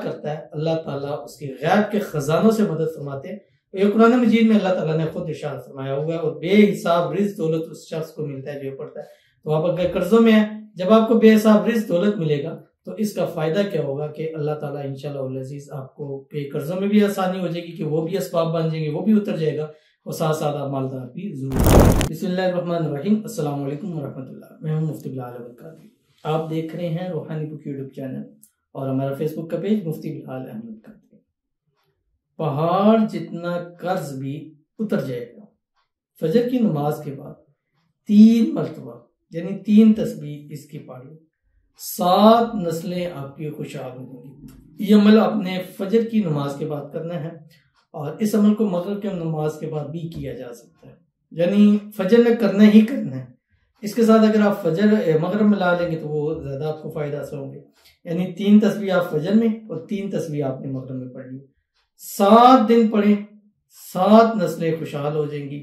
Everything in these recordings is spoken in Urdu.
کرتا ہے اللہ تعالیٰ اس کی غیب کے خزانوں سے مدد فرماتے ہیں۔ یہ قرآن مجید میں اللہ تعالیٰ نے خود ارشاد فرمایا ہوا ہے، اور بے حساب رزق دولت اس شخص کو ملتا ہے جو پڑھتا ہے۔ تو آپ اگر قرضوں میں ہیں، جب آپ کو بے حساب رزق دولت ملے گا تو اس کا فائدہ کیا ہوگا کہ اللہ تعالیٰ انشاءاللہ العزیز آپ کو قرضوں میں بھی آسانی ہو جائے گی کہ وہ بھی اسباب بن جائیں گے، وہ بھی اتر جائے گا، اور ساتھ ساتھ آپ مالدار بھی ضرور۔ بسم اللہ الرحمن الرحیم، السلام علیکم ورحمۃ اللہ، میں ہوں مفتی بلال احمد قادری۔ آپ دیکھ رہے ہیں روحانی بک یوٹیوب چینل اور ہمارا فیس بک کا پیج مفتی بلال احمد قادری۔ پہاڑ جتنا قرض بھی اتر جائے گا فجر کی نماز کے بعد 3 مرتبہ، یعنی 3 تسبیح اس کی پڑھ لیں، 7 نسلیں آپ کی خوشحال ہوں گی۔ یہ عمل آپ نے فجر کی نماز کے بعد کرنا ہے، اور اس عمل کو مغرب کی نماز کے بعد بھی کیا جا سکتا ہے، یعنی فجر میں کرنا ہی کرنا ہے۔ اس کے ساتھ اگر آپ فجر مغرب میں لا لیں گے تو وہ زیادہ آپ کو فائدہ حاصل ہوں گے، یعنی 3 تسبیح آپ فجر میں اور 3 تسبیح آپ نے مغرب میں پڑھ لی۔ 7 دن پڑھیں، 7 نسلیں خوشحال ہو جائیں گی،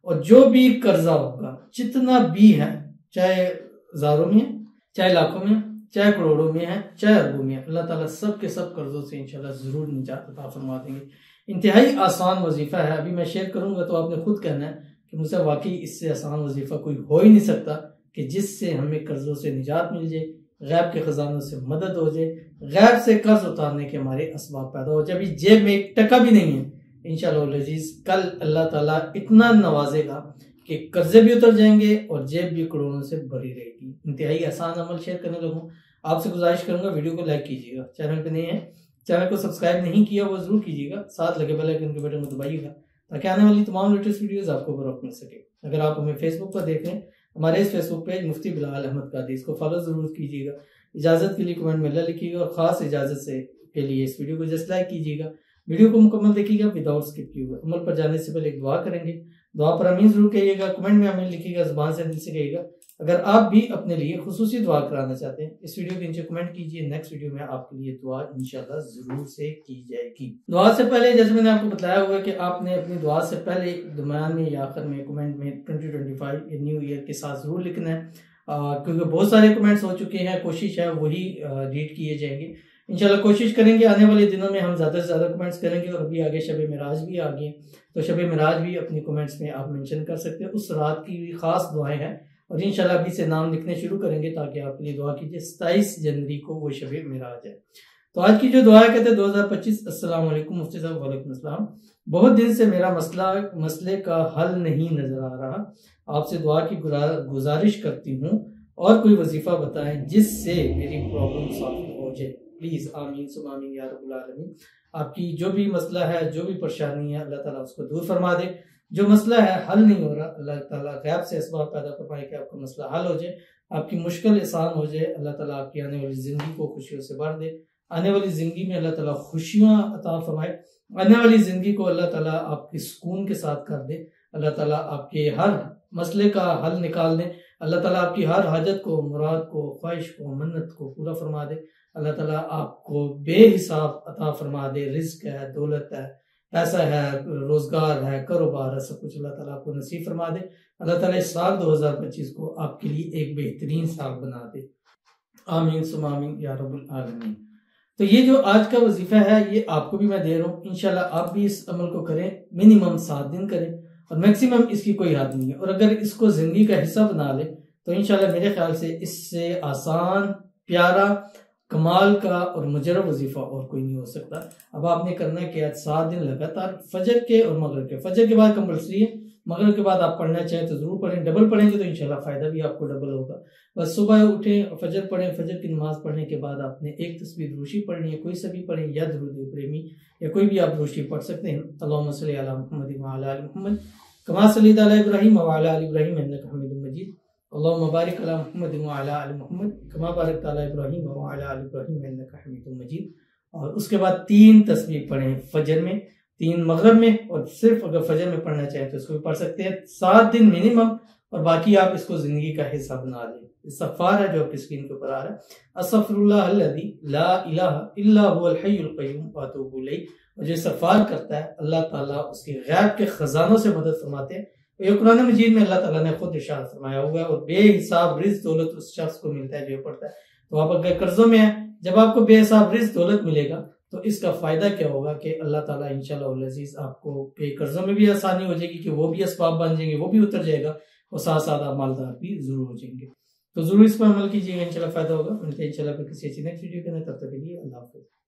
اور جو بھی قرضہ ہوگا جتنا بھی ہے، چاہے ہزاروں میں ہے، چاہے لاکھوں میں ہے، چاہے کروڑوں میں ہے، چاہے اربوں میں ہے، اللہ تعالیٰ سب کے سب قرضوں سے انشاءاللہ ضرور نجات عطا فرما دیں گے۔ انتہائی آسان وظیفہ ہے، ابھی میں شیئر کروں گا تو آپ نے خود کہنا ہے کہ مجھ سے واقعی اس سے آسان وظیفہ کوئی ہو ہی نہیں سکتا کہ جس سے ہمیں قرضوں سے نجات مل جائے، غیب کے خزانوں سے مدد ہو جائے، غیب سے قرض اتارنے کے ہمارے اسباب پیدا ہو جائے۔ ابھی جیب میں 1 ٹکا بھی نہیں ہے، انشاءاللہ العزیز کل اللہ تعالیٰ اتنا نوازے گا کہ قرضے بھی اتر جائیں گے اور جیب بھی کروڑوں سے بھری رہے گی۔ انتہائی آسان عمل شیئر کرنے لگوں، آپ سے گزارش کروں گا ویڈیو کو لائک کیجیے گا، چینل پہ نہیں ہے چینل کو سبسکرائب نہیں کیا وہ ضرور کیجیے گا، ساتھ لگے بیل آئیکن کے بٹن کو دبائیے گا تاکہ آنے والی تمام لیٹسٹ ویڈیوز آپ کو بروقت مل سکے۔ اگر آپ ہمیں فیس بک پر دیکھ رہے ہیں، ہمارے اس فیس بک پیج مفتی بلال احمد قادری، اس کو فالو ضرور کیجیے گا، اجازت کے لیے کمنٹ میں اللہ لکھیے گا، اور خاص اجازت سے کے لیے اس ویڈیو کو جسٹ لائک کیجیے گا، ویڈیو کو مکمل دیکھیے گا وداؤٹ اسکپ کیے ہوئے۔ عمل پر جانے سے پہلے ایک دعا کریں گے، دعا پر آمین ضرور کہیے گا، کمنٹ میں آمین لکھیے گا، زبان سے دل سے کہیے گا۔ اگر آپ بھی اپنے لیے خصوصی دعا کرانا چاہتے ہیں، اس ویڈیو کے نیچے کمنٹ کیجیے، نیکسٹ ویڈیو میں آپ کے لیے دعا انشاءاللہ ضرور سے کی جائے گی۔ دعا سے پہلے جیسے میں نے آپ کو بتایا ہوا ہے کہ آپ نے اپنی دعا سے پہلے درمیان میں یا آخر میں کمنٹ میں 2025 یا نیو ایئر کے ساتھ ضرور لکھنا ہے، کیونکہ بہت سارے کمنٹس ہو چکے ہیں، کوشش ہے وہی ریڈ کیے جائیں گے۔ انشاءاللہ کوشش کریں گے آنے والے دنوں میں ہم زیادہ سے زیادہ کمنٹس کریں گے، اور ابھی آگے شب معراج بھی آگئے ہیں، تو شب معراج بھی اپنی کمنٹس میں آپ منشن کر سکتے ہیں، اس رات کی بھی خاص دعائیں ہیں، اور انشاءاللہ ابھی سے نام لکھنے شروع کریں گے تاکہ آپ کے لیے دعا کیجیے۔ 27 جنوری کو وہ شب معراج ہے۔ تو آج کی جو دعا ہے کہتے ہیں 2025، السلام علیکم مفتی صاحب، وعلیکم السلام۔ بہت دن سے میرا مسئلے کا حل نہیں نظر آ رہا، آپ سے دعا کی گزارش کرتی ہوں، اور کوئی وظیفہ بتائیں جس سے میری پرابلم سالو ہو جائے، پلیز آمین ثم آمین یا رب العالمین۔ آپ کی جو بھی مسئلہ ہے، جو بھی پریشانی ہے، اللہ تعالیٰ اس کو دور فرما دے۔ جو مسئلہ ہے حل نہیں ہو رہا، اللہ تعالیٰ غیب سے اسباب پیدا فرمائے کہ آپ کا مسئلہ حل ہو جائے، آپ کی مشکل آسان ہو جائے، اللہ تعالیٰ آپ کی آنے والی زندگی کو خوشیوں سے بھر دے، آنے والی زندگی میں اللہ تعالیٰ خوشیاں عطا فرمائے، آنے والی زندگی کو اللہ تعالیٰ آپ کی سکون کے ساتھ کر دے، اللہ تعالیٰ آپ کے ہر مسئلے کا حل نکال دے، اللہ تعالیٰ آپ کی ہر حاجت کو، مراد کو، خواہش کو، منت کو پورا فرما دے، اللہ تعالیٰ آپ کو بے حساب عطا فرما دے، رزق ہے، دولت ہے، پیسہ ہے، روزگار ہے، کاروبار ہے، سب کچھ اللہ تعالیٰ آپ کو نصیب فرما دے۔ اللہ تعالیٰ اس سال 2025 کو آپ کے لیے ایک بہترین سال بنا دے، آمین ثم آمین یا رب العالمین۔ تو یہ جو آج کا وظیفہ ہے یہ آپ کو بھی میں دے رہا ہوں، انشاءاللہ آپ بھی اس عمل کو کریں، منیمم 7 دن کریں، اور میکسیمم اس کی کوئی حد نہیں ہے، اور اگر اس کو زندگی کا حصہ بنا لیں تو انشاءاللہ میرے خیال سے اس سے آسان، پیارا، کمال کا اور مجرب وظیفہ اور کوئی نہیں ہو سکتا۔ اب آپ نے کرنا ہے کہ 7 دن لگاتار فجر کے اور مغرب کے، فجر کے بعد کمپلسری ہے، مغرب کے بعد آپ پڑھنا چاہیں تو ضرور پڑھیں، ڈبل پڑھیں گے تو انشاءاللہ فائدہ بھی آپ کو ڈبل ہوگا۔ بس صبح اٹھیں، فجر پڑھیں، فجر کی نماز پڑھنے کے بعد آپ نے 1 تسبیح دروشی پڑھنی ہے، کوئی سا بھی پڑھیں، یا درود ابراہیمی یا کوئی بھی آپ دروشی پڑھ سکتے ہیں۔ اللہم صلی علی محمد وعلی آل محمد کما صلیت علی ابراہیم وعلی آل ابراہیم انک حمید مجید، اللہم بارک علی محمد وعلی آل محمد کما بارکت علی ابراہیم وعلی آل ابراہیم انک حمید مجید۔ اور اس کے بعد 3 تسبیح پڑھیں فجر میں، 3 مغرب میں، اور صرف اگر فجر میں پڑھنا چاہیں تو اس کو بھی پڑھ سکتے ہیں، 7 دن منیمم، اور باقی آپ اس کو زندگی کا حصہ بنا لیں۔ استغفار ہے جو آپ کی اسکرین کے اوپر آ رہا ہے، استغفر اللہ الذی لا الہ الا هو الحی القیوم واتوب الیہ، اور جو استغفار کرتا ہے اللہ تعالیٰ اس کی غیب کے خزانوں سے مدد فرماتے ہیں۔ یہ قرآن مجید میں اللہ تعالیٰ نے خود ارشاد فرمایا ہوا ہے، اور بے حساب رزق دولت اس شخص کو ملتا ہے جو پڑھتا ہے۔ تو آپ اگر قرضوں میں ہیں، جب آپ کو بے حساب رزق دولت ملے گا تو اس کا فائدہ کیا ہوگا کہ اللہ تعالیٰ انشاءاللہ العزیز آپ کو کہ قرضوں میں بھی آسانی ہو جائے گی کہ وہ بھی اسباب بن جائیں گے، وہ بھی اتر جائے گا، اور ساتھ ساتھ آپ مالدار بھی ضرور ہو جائیں گے۔ تو ضرور اس پر عمل کیجیے گا، انشاءاللہ فائدہ ہوگا۔ ملتے ہیں انشاءاللہ پھر کسی اچھی نیکسٹ ویڈیو کے اندر، تب تک کے لیے اللہ حافظ۔